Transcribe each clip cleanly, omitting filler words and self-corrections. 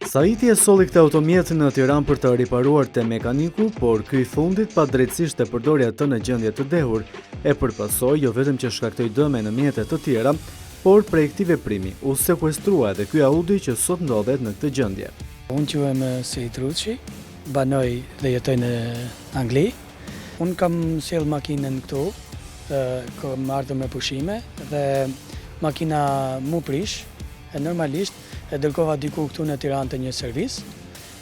Saiti e solli këtë automjet në Tiranë për të riparuar te mekaniku, por ky i fundit padrejtësisht e përdori atë në gjendje të dehur, e përpasoi jo vetëm që shkaktoi dëme në mjete të tjera, por prej këtij veprimi u sekuestrua edhe ky Audi që sot ndodhet në këtë gjendje. Unë quhem Sejt Ruçi, banoj dhe jetoj në Angli. Unë kam sjell makinën këtu, kam ardhur me pushime dhe makina mu prish, e normalisht e dërgova diku këtu në Tiranë të një servis,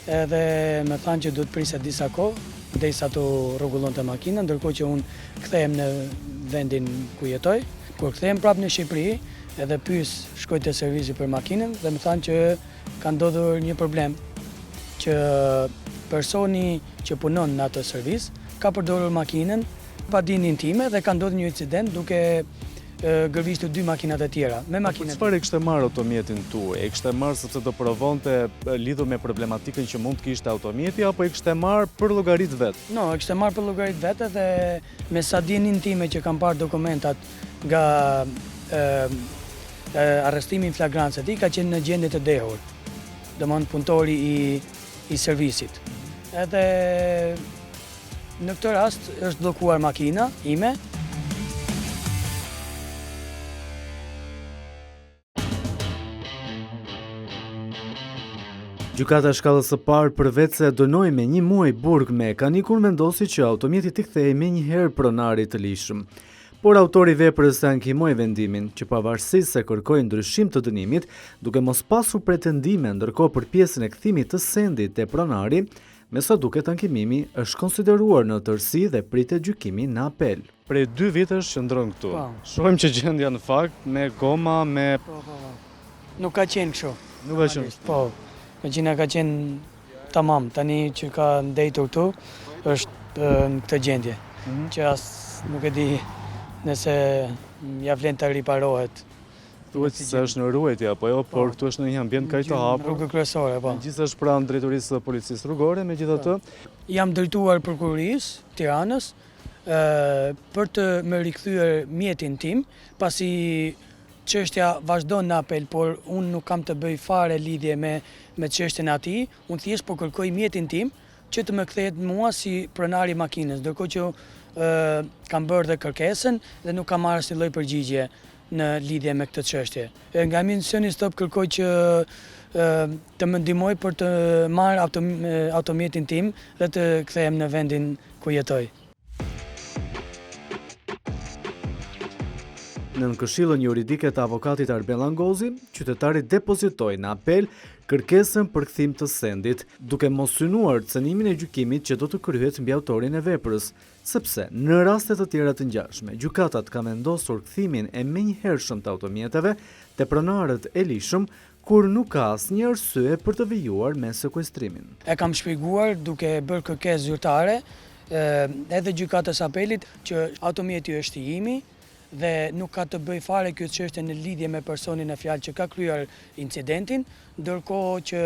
edhe më thanë që duhet prisja disa kohë, derisa të rregullonte makinën, ndërkohë që unë kthehem në vendin ku jetoj. Kur kthehem prapë në Shqipëri, edhe shkoj te servisi për makinën dhe më thanë që ka ndodhur një problem, që personi që punon në atë servis ka përdorur makinën pa dinin time dhe ka ndodhur një incident duke gërvistur dy makinat e tjera. Çfarë e kishte marrë automjetin tuaj? E kishte marrë sepse do provonte lidhur me problematikën që mund të kishte automjeti, apo e kishte marrë për llogarit vet? No, e kishte marrë për llogarit vetë dhe me sa dinin time që kam parë dokumentat nga arrestimi në flagrancë e tij, ka qenë në gjendje të dehur. Domthon punëtori i servisit. Edhe në këtë rast është bllokuar makina ime. Gjykata e shkallës së parë përveç se dënoi me 1 muaj burg mekanikun, vendosi që automjeti t'i kthehej menjëherë pronarit të lishëm. Por autori i veprës ankimoi vendimin, që pavarësisht se kërkoi ndryshim të dënimit, duke mos pasur pretendime ndërkohë për pjesën e kthimit të sendit te pronari, me sa duket ankimimi është konsideruar në tërësi dhe pritet gjykimi në apel. Prej 2 vitesh qëndron këtu. Shohim që gjendja në fakt me goma, me... Nuk ka qenë kështu. Nuk ka qenë. Po, makina ka qenë tamam, tani që ka ndejtur këtu, është në këtë gjendje, që as nuk e di nëse ja vlen të riparohet. Thuhet se është në ruajtje apo jo, por këtu është në një ambient kaq të hapur. Rrugë kryesore, po. Gjithsesi është pranë drejtorisë së policisë rrugore, megjithatë. Jam drejtuar prokurorisë Tiranës për të më rikthyer mjetin tim, pasi çështja vazhdon në apel, por unë nuk kam të bëj fare lidhje me çështjen e atij. Unë thjesht po kërkoj mjetin tim që të më kthehet mua si pronari i makinës, ndërkohë që kam bërë dhe kërkesën dhe nuk kam marrë asnjë lloj përgjigje në lidhje me këtë çështje. Nga misioni Stop kërkoj që të më ndihmoj për të marrë automjetin tim dhe të kthehem në vendin ku jetoj. Në këshillën juridike të avokatit Arbel Angozi, qytetari depozitoi në apel kërkesën për kthim të sendit, duke mos synuar cënimin e gjykimit që do të kryhet mbi autorin e veprës, sepse në raste të tjera të ngjashme, gjykatat ka vendosur kthimin e menjëhershëm të automjeteve te pronarët e lishëm, kur nuk ka asnjë arsye për të vijuar me sekuestrimin. E kam shpjeguar duke bërë kërkesë zyrtare edhe gjykatës apelit që automjeti është i imi, dhe nuk ka të bëj fare kjo çështje në lidhje me personin e fjalë që ka kryer incidentin, ndërkohë që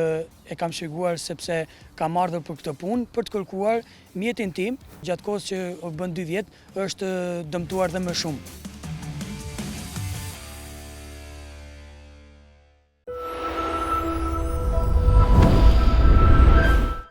e kam shpjeguar sepse kam ardhur për këtë punë për të kërkuar mjetin tim, gjatë kohës që u bën 2 vjet, është dëmtuar dhe më shumë.